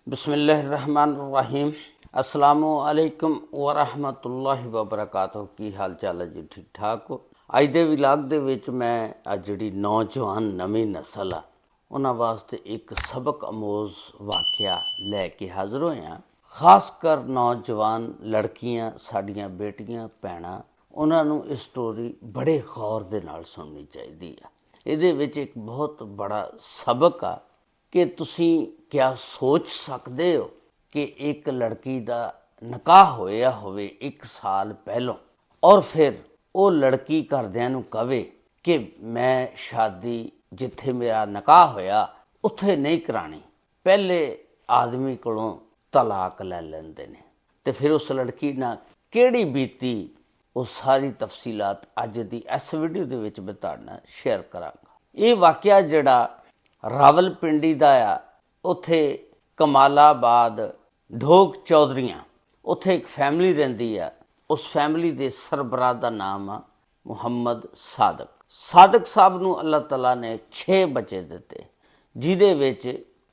बिस्मिल्लाहिर्रहमानिर्रहीम। अस्सलामुअलैकुम वरहमतुल्लाहि वबरकातुहू। की हाल चाल है जी? ठीक ठाक हो? अज के विलाग दे विच मैं जी नौजवान नवी नस्ल आ उन्हां वास्ते एक सबक अमोज वाक़या लैके हाज़र होया। खासकर नौजवान लड़कियां, साड़ियां बेटियां, भैणां, उन्हां नूं इस स्टोरी बड़े गौर दे नाल सुननी चाहिदी आ। इहदे विच एक बहुत बड़ा सबक आ कि तुसी क्या सोच सकते हो कि एक लड़की का निकाह होया होवे 1 साल पहलों और फिर वो लड़की घरदियां नूं कहे कि मैं शादी जिथे मेरा निकाह होया उत्थे नहीं करानी, पहले आदमी कोलों तलाक लै लैंदे ने। ते फिर उस लड़की नाल किहड़ी बीती वो सारी तफसीलात अज दी इस वीडियो दे विच मैं तुहाडे नाल शेयर करांगा। ये वाक़या जिहड़ा रावलपिंडी दा आ, उत्थे कमालाबाद ढोक चौधरियां, उत्थे एक फैमिली रहिंदी आ। उस फैमिली दे सरबराह दा नाम आ मुहम्मद सादक। सादक साहब नूं अल्लाह तला ने 6 बच्चे दिते, जिहदे विच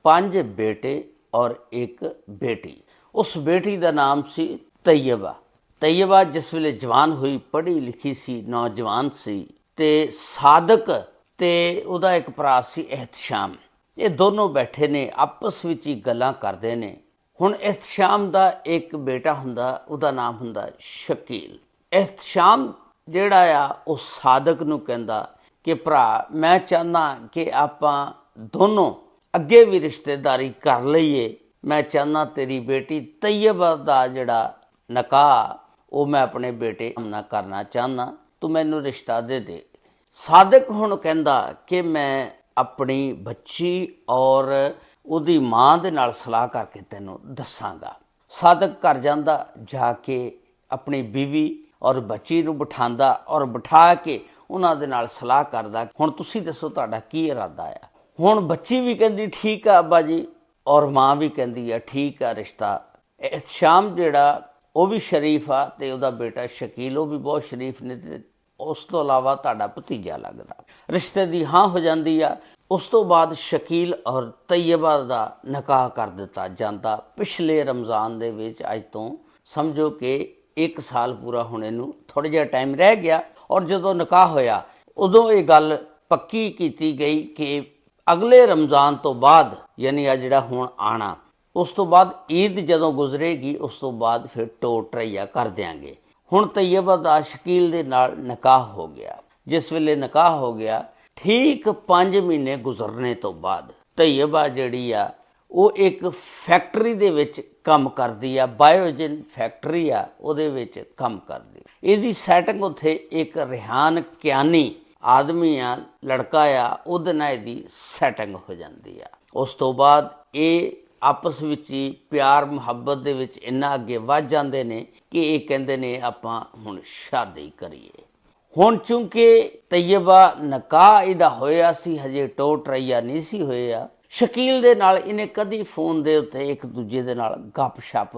5 बेटे और 1 बेटी। उस बेटी दा नाम सी तैयबा। तैयबा जिस वेले जवान हुई, पढ़ी लिखी सी, नौजवान सी। ते सादक ते उहदा एक भरा सी एहतशाम। ये दोनों बैठे ने आपस विच ही गल्लां करदे ने। हुण एहतशाम दा एक बेटा हुंदा, उहदा नाम हुंदा शकील। एहतशाम जिहड़ा आ वो सादक नूं कहंदा कि भरा मैं चाहना कि आपां दोनों अगे भी रिश्तेदारी कर लईए। मैं चाहना तेरी बेटी तैयबा दा जिहड़ा निकाह वो मैं अपने बेटे नाल करना चाहना, तू मैनूं रिश्ता दे दे। सादक हुण कहंदा कि मैं अपनी बच्ची और उहदी मां दे नाल सलाह करके तैनूं दसांगा। सादक घर जांदा, जाके अपनी बीवी और बच्ची नूं बिठांदा और बिठा के उन्हां दे नाल सलाह करदा, हुण तुसीं दसो तुहाडा की इरादा आ। हुण बच्ची भी कहंदी ठीक आ अब्बा जी, और मां भी कहंदी आ ठीक आ रिश्ता। एहतशाम जिहड़ा वो भी शरीफ आ ते उहदा बेटा शकील वो भी बहुत शरीफ ने, ते उस तो इलावा तुहाडा भतीजा लगदा। रिश्ते दी हाँ हो जाती आ। उस तो बाद शकील और तैयबा दा निकाह कर दिता जाता पिछले रमज़ान दे विच। अज तो समझो कि 1 साल पूरा होने नूं थोड़ा जिहा टाइम रह गया। और जदों निकाह होया उदों ये गल पक्की कीती गई कि अगले रमज़ान तो बाद, यानी आ जिहड़ा हुण आना, उस तो बाद ईद जदों गुजरेगी उस तो बाद फिर टो टरैया कर देंगे। हुण तैयबा दा शकील दे नाल निकाह हो गया। जिस वेले निकाह हो गया, ठीक 5 महीने गुजरने तो बाद तैयबा जिहड़ी आ वो एक फैक्ट्री दे विच काम करदी आ, बायोजिन फैक्ट्री आ, उहदे विच काम करदी। इहदी सैटिंग उत्थे एक रिहान कियानी आदमी आ, लड़का आ, उहदे नाल इहदी सैटिंग हो जाती आ। उस तो बाद ये आपस विच ही प्यार मुहब्बत दे विच इन्ना अगे वध जांदे ने कि ये कहंदे ने आपां हुण शादी करिए। हुण चूंकि तैयबा निकाह इहदा होया सी, हजे टो टरैया नहीं सी होया, शकील दे नाल इन्हें कदी फोन दे उत्ते एक दूजे दे नाल गप शप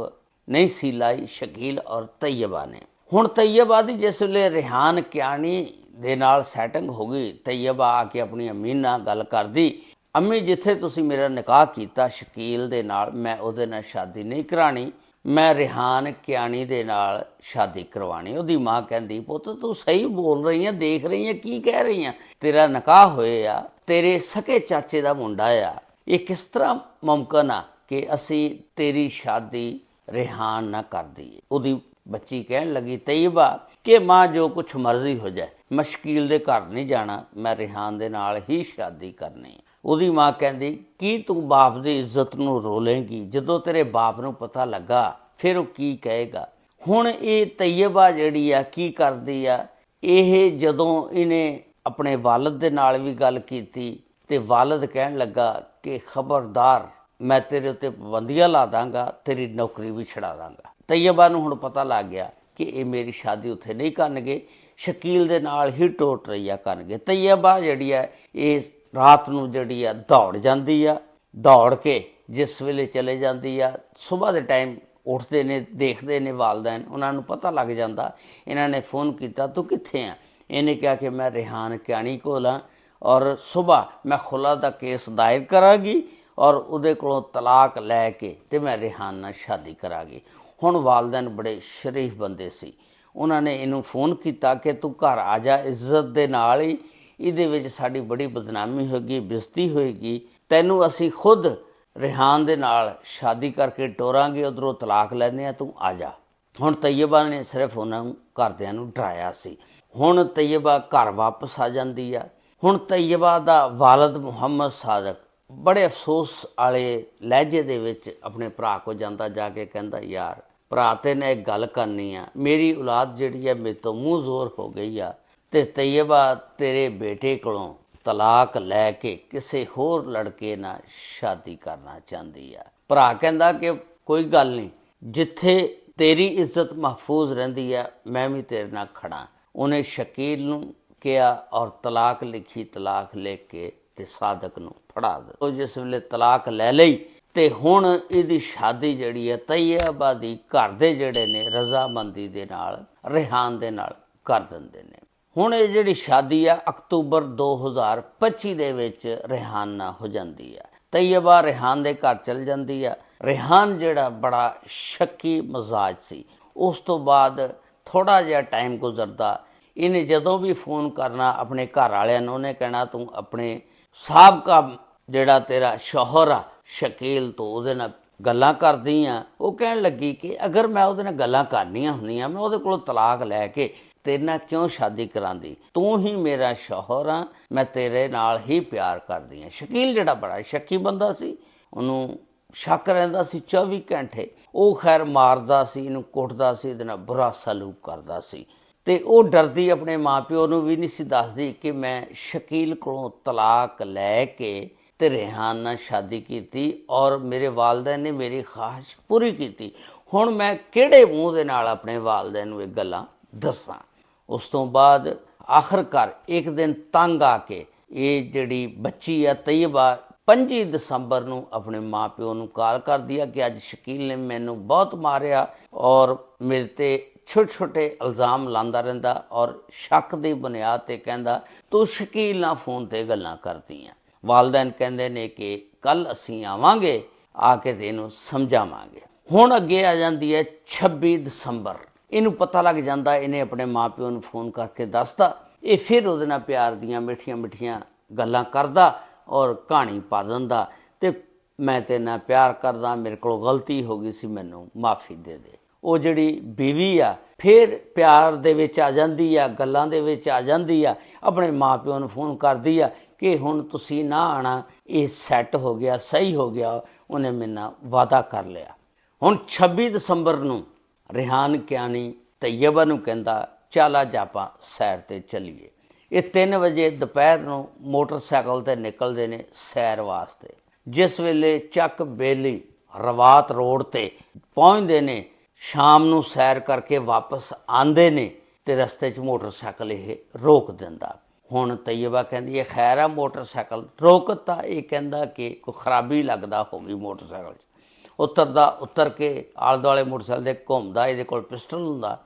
नहीं सी लाई, शकील और तैयबा ने। हुण तैयबा दी जिस वेले रिहान कियानी दे नाल सैटिंग हो गई, तैयबा आके अपनी अम्मी नाल गल करदी, अम्मी जिथे तुसी मेरा निकाह कीता शकील दे नाल, मैं उहदे नाल शादी नहीं करानी, मैं रिहान कियानी दे नाल शादी करवानी। उहदी मां कहंदी पुत्त तू सही बोल रही है, देख रही है की कह रही है, तेरा निकाह होया, तेरे सके चाचे दा मुंडा आ, ये किस तरह मुमकिन आ कि असी तेरी शादी रिहान ना कर दईए। उहदी बच्ची कहन लगी तैयबा कि मां जो कुछ मर्जी हो जाए, मैं शकील दे घर नहीं जाना, मैं रिहान दे नाल ही शादी करनी। ਉਹਦੀ मां कहती की तू बाप की इज्जत नूं रोलेंगी, जदों तेरे बाप नूं पता लगा फिर वो की कहेगा। हुण ये तैयबा जिहड़ी आ की करदी आ, ਇਹ जदों इहने अपने वालद दे नाल भी गल कीती ते वालद कहन लगा कि खबरदार मैं तेरे उत्ते पाबंदियां ला दांगा, तेरी नौकरी भी छड़ा दांगा। तैयबा नूं हुण पता लग गया कि ये मेरी शादी उत्थे नहीं करनगे, शकील दे नाल ही टो टरैया करनगे। तैयबा जिहड़ी आ ये रात नूं जिहड़ी आ दौड़ जाती आ, दौड़ के जिस वेले चले जाती आ, सुबह के टाइम उठते ने, देखते ने वालदैन, उन्होंने पता लग जाता। इन्होंने फोन किया तू कित्थे आ, इन्हें कहा कि मैं रिहान कियानी कोल हाँ और सुबह मैं खुला का केस दायर करांगी ਔਰ ਉਹਦੇ ਕੋਲੋਂ ਤਲਾਕ ਲੈ ਕੇ ਤੇ ਮੈਂ ਰਿਹਾਨ ਨਾਲ ਸ਼ਾਦੀ ਕਰਾਂਗੀ। ਹੁਣ ਵਾਲਦੈਨ ਬੜੇ ਸ਼ਰੀਫ ਬੰਦੇ ਸੀ, ਉਹਨਾਂ ਨੇ ਇਹਨੂੰ ਫੋਨ ਕੀਤਾ ਕਿ ਤੂੰ ਘਰ ਆ ਜਾ, ਇੱਜ਼ਤ ਦੇ ਨਾਲ ਹੀ, ਇਹਦੇ ਵਿੱਚ ਸਾਡੀ ਬੜੀ ਬਦਨਾਮੀ ਹੋਏਗੀ, ਬੇਇੱਜ਼ਤੀ ਹੋਏਗੀ, ਤੈਨੂੰ ਅਸੀਂ ਖੁਦ ਰਿਹਾਨ ਦੇ ਨਾਲ ਸ਼ਾਦੀ ਕਰਕੇ ਟੋਰਾਂਗੇ, ਉੱਧਰੋਂ ਤਲਾਕ ਲੈਂਦੇ ਹਾਂ, ਤੂੰ ਆ ਜਾ। ਹੁਣ ਤੈਯਬਾ ਨੇ ਸਿਰਫ ਉਹਨਾਂ ਨੂੰ ਘਰਦਿਆਂ ਨੂੰ ਡਰਾਇਆ ਸੀ। ਹੁਣ ਤੈਯਬਾ ਘਰ ਵਾਪਸ ਆ ਜਾਂਦੀ ਆ। ਹੁਣ ਤੈਯਬਾ ਦਾ ਵਾਲਦ ਮੁਹੰਮਦ ਸਾਦਕ ਬੜੇ ਅਫਸੋਸ ਵਾਲੇ ਲਹਿਜੇ ਦੇ ਵਿੱਚ ਆਪਣੇ ਭਰਾ ਕੋਲ ਜਾਂਦਾ, ਜਾ ਕੇ ਕਹਿੰਦਾ, ਯਾਰ ਭਰਾ ਤੇ ਨੇ ਇੱਕ ਗੱਲ ਕਰਨੀ ਆ, ਮੇਰੀ ਔਲਾਦ ਜਿਹੜੀ ਹੈ ਮੇਰੇ ਤੋਂ ਮੂੰਹ ਜ਼ੋਰ ਹੋ ਗਈ ਆ ਤੇ ਤੈਯਬਾ ਤੇਰੇ ਬੇਟੇ ਕੋਲੋਂ ਤਲਾਕ ਲੈ ਕੇ ਕਿਸੇ ਹੋਰ ਲੜਕੇ ਨਾਲ ਸ਼ਾਦੀ ਕਰਨਾ ਚਾਹੁੰਦੀ ਆ। ਭਰਾ ਕਹਿੰਦਾ ਕਿ ਕੋਈ ਗੱਲ ਨਹੀਂ, ਜਿੱਥੇ ਤੇਰੀ ਇੱਜ਼ਤ ਮਹਿਫੂਜ਼ ਰਹਿੰਦੀ ਆ ਮੈਂ ਵੀ ਤੇਰੇ ਨਾਲ ਖੜਾ। ਉਹਨੇ ਸ਼ਕੀਲ ਨੂੰ ਕਿਹਾ ਔਰ ਤਲਾਕ ਲਿਖੀ, ਤਲਾਕ ਲਿਖ ਕੇ ਤੇ ਸਾਦਕ ਨੂੰ ਫੜਾ ਦਿੱਤਾ। ਉਹ ਜਿਸ ਵੇਲੇ ਤਲਾਕ ਲੈ ਲਈ ਤੇ ਹੁਣ ਇਹਦੀ ਸ਼ਾਦੀ ਜਿਹੜੀ ਹੈ ਤੈਯਬਾ ਦੀ ਘਰ ਦੇ ਜਿਹੜੇ ਨੇ ਰਜ਼ਾਮੰਦੀ ਦੇ ਨਾਲ ਰਿਹਾਨ ਦੇ ਨਾਲ ਕਰ ਦਿੰਦੇ ਨੇ। ਹੁਣ ਇਹ ਜਿਹੜੀ ਸ਼ਾਦੀ ਆ ਅਕਤੂਬਰ 2025 ਦੇ ਵਿੱਚ ਰਿਹਾਨ ਨਾਲ ਹੋ ਜਾਂਦੀ ਆ। ਤੈਯਬਾ ਰਿਹਾਨ ਦੇ ਘਰ ਚਲ ਜਾਂਦੀ ਆ। ਰਿਹਾਨ ਜਿਹੜਾ ਬੜਾ ਸ਼ੱਕੀ ਮਜ਼ਾਜ ਸੀ। ਉਸ ਤੋਂ ਬਾਅਦ ਥੋੜ੍ਹਾ ਜਿਹਾ ਟਾਈਮ ਗੁਜ਼ਰਦਾ, ਇਹਨੇ ਜਦੋਂ ਵੀ ਫੋਨ ਕਰਨਾ ਆਪਣੇ ਘਰ ਵਾਲਿਆਂ ਨੂੰ, ਉਹਨੇ ਕਹਿਣਾ ਤੂੰ ਆਪਣੇ ਸਾਬਕਾ ਜਿਹੜਾ ਤੇਰਾ ਸ਼ੌਹਰ ਆ ਸ਼ਕੀਲ ਤੋਂ ਉਹਦੇ ਨਾਲ ਗੱਲਾਂ ਕਰਦੀ ਆ। ਉਹ ਕਹਿਣ ਲੱਗੀ ਕਿ ਅਗਰ ਮੈਂ ਉਹਦੇ ਨਾਲ ਗੱਲਾਂ ਕਰਨੀਆਂ ਹੁੰਦੀਆਂ ਮੈਂ ਉਹਦੇ ਕੋਲੋਂ ਤਲਾਕ ਲੈ ਕੇ ਤੇਰੇ ਨਾਲ ਕਿਉਂ ਸ਼ਾਦੀ ਕਰਾਂਦੀ, ਤੂੰ ਹੀ ਮੇਰਾ ਸ਼ੌਹਰ ਆ, ਮੈਂ ਤੇਰੇ ਨਾਲ ਹੀ ਪਿਆਰ ਕਰਦੀ ਹਾਂ। ਸ਼ਕੀਲ ਜਿਹੜਾ ਬੜਾ ਸ਼ੱਕੀ ਬੰਦਾ ਸੀ, ਉਹਨੂੰ ਸ਼ੱਕ ਰਹਿੰਦਾ ਸੀ 24 ਘੰਟੇ। ਉਹ ਖੈਰ ਮਾਰਦਾ ਸੀ, ਇਹਨੂੰ ਕੁੱਟਦਾ ਸੀ, ਇਹਦੇ ਨਾਲ ਬੁਰਾ ਸਲੂਕ ਕਰਦਾ ਸੀ ਤੇ ਉਹ ਡਰਦੀ ਆਪਣੇ ਮਾਂ-ਪਿਓ ਨੂੰ ਵੀ ਨਹੀਂ ਸੀ ਦੱਸਦੀ ਕਿ ਮੈਂ ਸ਼ਕੀਲ ਕੋਲੋਂ ਤਲਾਕ ਲੈ ਕੇ ਤੇ ਰਿਹਾਨ ਨਾਲ ਸ਼ਾਦੀ ਕੀਤੀ ਔਰ ਮੇਰੇ ਵਾਲਦੈਨ ਨੇ ਮੇਰੀ ਖਾਹਿਸ਼ ਪੂਰੀ ਕੀਤੀ। ਹੁਣ ਮੈਂ ਕਿਹੜੇ ਮੂੰਹ ਦੇ ਨਾਲ ਆਪਣੇ ਵਾਲਦੈਨ ਨੂੰ ਇਹ ਗੱਲਾਂ ਦੱਸਾਂ। ਉਸ ਤੋਂ ਬਾਅਦ ਆਖਰਕਾਰ ਇੱਕ ਦਿਨ ਤੰਗ ਆ ਕੇ ਇਹ ਜਿਹੜੀ ਬੱਚੀ ਆ ਤੈਯਬਾ 25 ਦਸੰਬਰ ਨੂੰ ਆਪਣੇ ਮਾਂ-ਪਿਓ ਨੂੰ ਕਾਲ ਕਰਦੀ ਆ ਕਿ ਅੱਜ ਸ਼ਕੀਲ ਨੇ ਮੈਨੂੰ ਬਹੁਤ ਮਾਰਿਆ ਔਰ ਮੇਰੇ ਤੇ ਛੋਟੇ ਛੋਟੇ ਇਲਜ਼ਾਮ ਲਾਉਂਦਾ ਰਹਿੰਦਾ ਔਰ ਸ਼ੱਕ ਦੀ ਬੁਨਿਆਦ ਤੇ ਕਹਿੰਦਾ ਤੂੰ ਸ਼ਕੀਲ ਨਾਲ ਫੋਨ ਤੇ ਗੱਲਾਂ ਕਰਦੀ ਆ। ਵਾਲਦੈਨ ਕਹਿੰਦੇ ਨੇ ਕਿ ਕੱਲ ਅਸੀਂ ਆਵਾਂਗੇ, ਆ ਕੇ ਤੇ ਇਹਨੂੰ ਸਮਝਾਵਾਂਗੇ। ਹੁਣ ਅੱਗੇ ਆ ਜਾਂਦੀ ਹੈ 26 ਦਸੰਬਰ। ਇਹਨੂੰ ਪਤਾ ਲੱਗ ਜਾਂਦਾ, ਇਹਨੇ ਆਪਣੇ ਮਾਂ-ਪਿਓ ਨੂੰ ਫੋਨ ਕਰਕੇ ਦੱਸਦਾ। ਇਹ ਫਿਰ ਉਹਦੇ ਨਾਲ ਪਿਆਰ ਦੀਆਂ ਮਿੱਠੀਆਂ ਮਿੱਠੀਆਂ ਗੱਲਾਂ ਕਰਦਾ ਔਰ ਕਹਾਣੀ ਪਾ ਦਿੰਦਾ ਤੇ ਮੈਂ ਤੇਰੇ ਨਾਲ ਪਿਆਰ ਕਰਦਾ, ਮੇਰੇ ਕੋਲੋਂ ਗਲਤੀ ਹੋ ਗਈ ਸੀ, ਮੈਨੂੰ ਮਾਫੀ ਦੇ ਦੇ। ਉਹ ਜਿਹੜੀ ਬੀਵੀ ਆ ਫਿਰ ਪਿਆਰ ਦੇ ਵਿੱਚ ਆ ਜਾਂਦੀ ਆ, ਗੱਲਾਂ ਦੇ ਵਿੱਚ ਆ ਜਾਂਦੀ ਆ, ਆਪਣੇ ਮਾਂ-ਪਿਓ ਨੂੰ ਫੋਨ ਕਰਦੀ ਆ ਕਿ ਹੁਣ ਤੁਸੀਂ ਨਾ ਆਣਾ, ਇਹ ਸੈੱਟ ਹੋ ਗਿਆ, ਸਹੀ ਹੋ ਗਿਆ, ਉਹਨੇ ਮੇਰੇ ਨਾਲ ਵਾਅਦਾ ਕਰ ਲਿਆ। ਹੁਣ 26 ਦਸੰਬਰ ਨੂੰ ਰਿਹਾਨ ਕਿਆਨੀ ਤੈਯਬਾ ਨੂੰ ਕਹਿੰਦਾ ਚੱਲ ਅੱਜ ਆਪਾਂ ਸੈਰ ਤੇ ਚੱਲੀਏ। ਇਹ 3 ਵਜੇ ਦੁਪਹਿਰ ਨੂੰ ਮੋਟਰਸਾਈਕਲ ਤੇ ਨਿਕਲਦੇ ਨੇ ਸੈਰ ਵਾਸਤੇ। ਜਿਸ ਵੇਲੇ ਚੱਕ ਬੇਲੀ ਰਵਾਤ ਰੋਡ ਤੇ ਪਹੁੰਚਦੇ ਨੇ, ਸ਼ਾਮ ਨੂੰ ਸੈਰ ਕਰਕੇ ਵਾਪਸ ਆਉਂਦੇ ਨੇ ਤੇ ਰਸਤੇ 'ਚ ਮੋਟਰਸਾਈਕਲ ਇਹ ਰੋਕ ਦਿੰਦਾ। ਹੁਣ ਤੈਯਬਾ ਕਹਿੰਦੀ ਹੈ ਖੈਰ ਆ ਮੋਟਰਸਾਈਕਲ ਰੋਕਤਾ। ਇਹ ਕਹਿੰਦਾ ਕਿ ਕੋਈ ਖਰਾਬੀ ਲੱਗਦਾ ਹੋ ਗਈ ਮੋਟਰਸਾਈਕਲ 'ਚ। ਉਤਰਦਾ, ਉਤਰ ਕੇ ਆਲੇ ਦੁਆਲੇ ਮੋਟਰਸਾਈਕਲ ਦੇ ਘੁੰਮਦਾ, ਇਹਦੇ ਕੋਲ ਪਿਸਟਲ ਹੁੰਦਾ,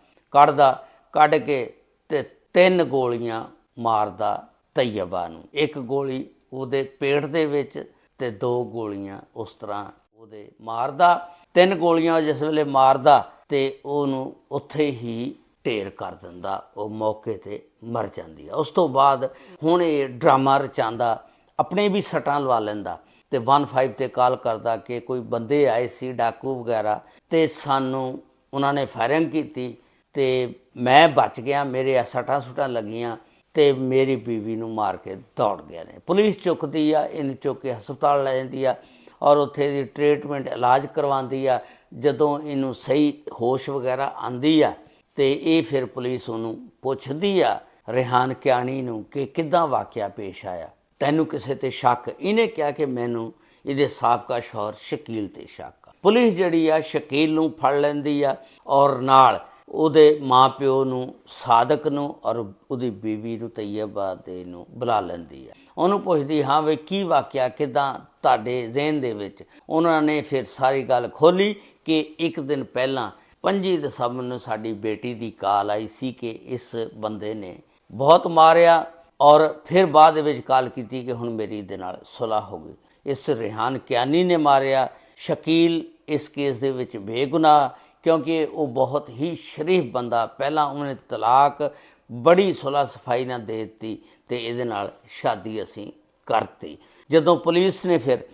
ਕੱਢ ਕੇ ਤੇ 3 ਗੋਲੀਆਂ ਮਾਰਦਾ ਤੈਯਬਾ ਨੂੰ। 1 ਗੋਲੀ ਉਹਦੇ ਪੇਟ ਦੇ ਵਿੱਚ ਤੇ 2 ਗੋਲੀਆਂ ਉਸ ਤਰ੍ਹਾਂ ਉਹਦੇ ਮਾਰਦਾ। 3 ਗੋਲੀਆਂ ਜਿਸ ਵੇਲੇ ਮਾਰਦਾ ਤੇ ਉਹਨੂੰ ਉੱਥੇ ਹੀ ਢੇਰ ਕਰ ਦਿੰਦਾ, ਉਹ ਮੌਕੇ ਤੇ ਮਰ ਜਾਂਦੀ ਆ। ਉਸ ਤੋਂ ਬਾਅਦ ਹੁਣ ਇਹ ਡਰਾਮਾ ਰਚਾਉਂਦਾ, ਆਪਣੇ ਵੀ ਸੱਟਾਂ ਲਵਾ ਲੈਂਦਾ ਤੇ 15 ਤੇ ਕਾਲ ਕਰਦਾ ਕਿ ਕੋਈ ਬੰਦੇ ਆਏ ਸੀ ਡਾਕੂ ਵਗੈਰਾ ਤੇ ਸਾਨੂੰ ਉਹਨਾਂ ਨੇ ਫਾਇਰਿੰਗ ਕੀਤੀ ਤੇ ਮੈਂ ਬਚ ਗਿਆ, ਮੇਰੇ ਸੱਟਾਂ ਸੁੱਟਾਂ ਲੱਗੀਆਂ ਤੇ ਮੇਰੀ ਬੀਵੀ ਨੂੰ ਮਾਰ ਕੇ ਦੌੜ ਗਏ ਨੇ। ਪੁਲਿਸ ਚੁੱਕਦੀ ਆ, ਇਹਨੂੰ ਚੁੱਕ ਕੇ ਹਸਪਤਾਲ ਲੈ ਜਾਂਦੀ ਆ ਔਰ ਉੱਥੇ ਦੀ ਟ੍ਰੀਟਮੈਂਟ ਇਲਾਜ ਕਰਵਾਉਂਦੀ ਆ। ਜਦੋਂ ਇਹਨੂੰ ਸਹੀ ਹੋਸ਼ ਵਗੈਰਾ ਆਉਂਦੀ ਆ ਤੇ ਇਹ ਫਿਰ ਪੁਲਿਸ ਉਹਨੂੰ ਪੁੱਛਦੀ ਆ ਰਿਹਾਨ ਕਿਆਨੀ ਨੂੰ ਕਿ ਕਿੱਦਾਂ ਵਾਕਿਆ ਪੇਸ਼ ਆਇਆ, ਤੈਨੂੰ ਕਿਸੇ ਤੇ ਸ਼ੱਕ? ਇਹਨੇ ਕਿਹਾ ਕਿ ਮੈਨੂੰ ਇਹਦੇ ਸਾਬਕਾ ਸ਼ੌਹਰ ਸ਼ਕੀਲ ਤੇ ਸ਼ੱਕ ਆ। ਪੁਲਿਸ ਜਿਹੜੀ ਆ ਸ਼ਕੀਲ ਨੂੰ ਫੜ ਲੈਂਦੀ ਆ ਔਰ ਨਾਲ ਉਹਦੇ ਮਾਂ-ਪਿਓ ਨੂੰ, ਸਾਦਕ ਨੂੰ ਔਰ ਉਹਦੀ ਬੀਵੀ ਨੂੰ ਤੈਯਬਾ ਦੇ ਨੂੰ ਬੁਲਾ ਲੈਂਦੀ ਆ। ਉਹਨੂੰ ਪੁੱਛਦੀ ਹਾਂ ਵੀ ਕੀ ਵਾਕਿਆ, ਕਿੱਦਾਂ ਤੁਹਾਡੇ ਜ਼ਿਹਨ ਦੇ ਵਿੱਚ? ਉਹਨਾਂ ਨੇ ਫਿਰ ਸਾਰੀ ਗੱਲ ਖੋਲ੍ਹੀ ਕਿ 1 ਦਿਨ ਪਹਿਲਾਂ 25 ਦਸੰਬਰ ਨੂੰ ਸਾਡੀ ਬੇਟੀ ਦੀ ਕਾਲ ਆਈ ਸੀ ਕਿ ਇਸ ਬੰਦੇ ਨੇ ਬਹੁਤ ਮਾਰਿਆ ਔਰ ਫਿਰ ਬਾਅਦ ਵਿੱਚ ਕਾਲ ਕੀਤੀ ਕਿ ਹੁਣ ਮੇਰੀ ਇਹਦੇ ਨਾਲ ਸੁਲ੍ਹਾ ਹੋ ਗਈ। ਇਸ ਰਿਹਾਨ ਕਿਆਨੀ ਨੇ ਮਾਰਿਆ। ਸ਼ਕੀਲ ਇਸ ਕੇਸ ਦੇ ਵਿੱਚ ਬੇਗੁਨਾਹ, ਕਿਉਂਕਿ ਉਹ ਬਹੁਤ ਹੀ ਸ਼ਰੀਫ ਬੰਦਾ। ਪਹਿਲਾਂ ਉਹਨੇ ਤਲਾਕ ਬੜੀ ਸੁਲ੍ਹਾ ਸਫਾਈ ਨਾਲ ਦੇ ਦਿੱਤੀ ਅਤੇ ਇਹਦੇ ਨਾਲ ਸ਼ਾਦੀ ਅਸੀਂ ਕਰਤੀ। ਜਦੋਂ ਪੁਲਿਸ ਨੇ ਫਿਰ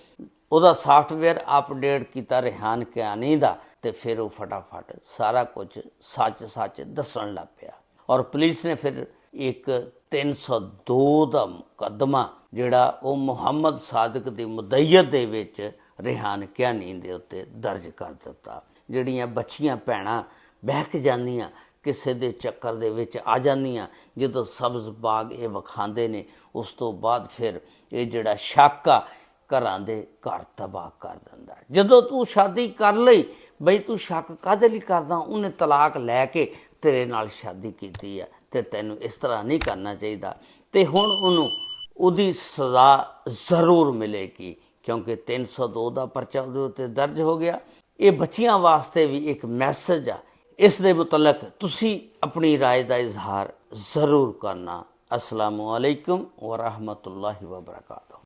ਉਹਦਾ ਸਾਫਟਵੇਅਰ ਅਪਡੇਟ ਕੀਤਾ ਰਿਹਾਨ ਕਿਆਨੀ ਦਾ, ਅਤੇ ਫਿਰ ਉਹ ਫਟਾਫਟ ਸਾਰਾ ਕੁਝ ਸੱਚ ਦੱਸਣ ਲੱਗ ਪਿਆ। ਔਰ ਪੁਲਿਸ ਨੇ ਫਿਰ ਇੱਕ 302 ਦਾ ਮੁਕੱਦਮਾ ਜਿਹੜਾ ਉਹ ਮੁਹੰਮਦ ਸਾਦਿਕ ਦੀ ਮੁਦੱਈਅਤ ਦੇ ਵਿੱਚ ਰਿਹਾਨ ਕਿਆਨੀ ਦੇ ਉੱਤੇ ਦਰਜ ਕਰ ਦਿੱਤਾ। ਜਿਹੜੀਆਂ ਬੱਚੀਆਂ ਭੈਣਾਂ ਬਹਿਕ ਜਾਂਦੀਆਂ, ਕਿਸੇ ਦੇ ਚੱਕਰ ਦੇ ਵਿੱਚ ਆ ਜਾਂਦੀਆਂ, ਜਦੋਂ ਸਬਜ਼ ਬਾਗ ਇਹ ਵਿਖਾਉਂਦੇ ਨੇ, ਉਸ ਤੋਂ ਬਾਅਦ ਫਿਰ ਇਹ ਜਿਹੜਾ ਸ਼ੱਕ ਆ ਘਰਾਂ ਦੇ ਘਰ ਤਬਾਹ ਕਰ ਦਿੰਦਾ। ਜਦੋਂ ਤੂੰ ਸ਼ਾਦੀ ਕਰ ਲਈ, ਬਈ ਤੂੰ ਸ਼ੱਕ ਕਾਹਦੇ ਲਈ ਕਰਦਾ? ਉਹਨੇ ਤਲਾਕ ਲੈ ਕੇ ਤੇਰੇ ਨਾਲ ਸ਼ਾਦੀ ਕੀਤੀ ਆ, ਅਤੇ ਤੈਨੂੰ ਇਸ ਤਰ੍ਹਾਂ ਨਹੀਂ ਕਰਨਾ ਚਾਹੀਦਾ। ਅਤੇ ਹੁਣ ਉਹਨੂੰ ਉਹਦੀ ਸਜ਼ਾ ਜ਼ਰੂਰ ਮਿਲੇਗੀ, ਕਿਉਂਕਿ 302 ਦਾ ਪਰਚਾ ਉਹਦੇ ਉੱਤੇ ਦਰਜ ਹੋ ਗਿਆ। ਇਹ ਬੱਚੀਆਂ ਵਾਸਤੇ ਵੀ ਇੱਕ ਮੈਸੇਜ ਆ। ਇਸ ਦੇ ਮੁਤਲਕ ਤੁਸੀਂ ਆਪਣੀ ਰਾਏ ਦਾ ਇਜ਼ਹਾਰ ਜ਼ਰੂਰ ਕਰਨਾ। ਅਸਲਾਮੁ ਅਲੈਕੁਮ ਵਰਹਿਮਤੁல்லாਹਿ ਵਬਰਕਾਤੁਹੂ।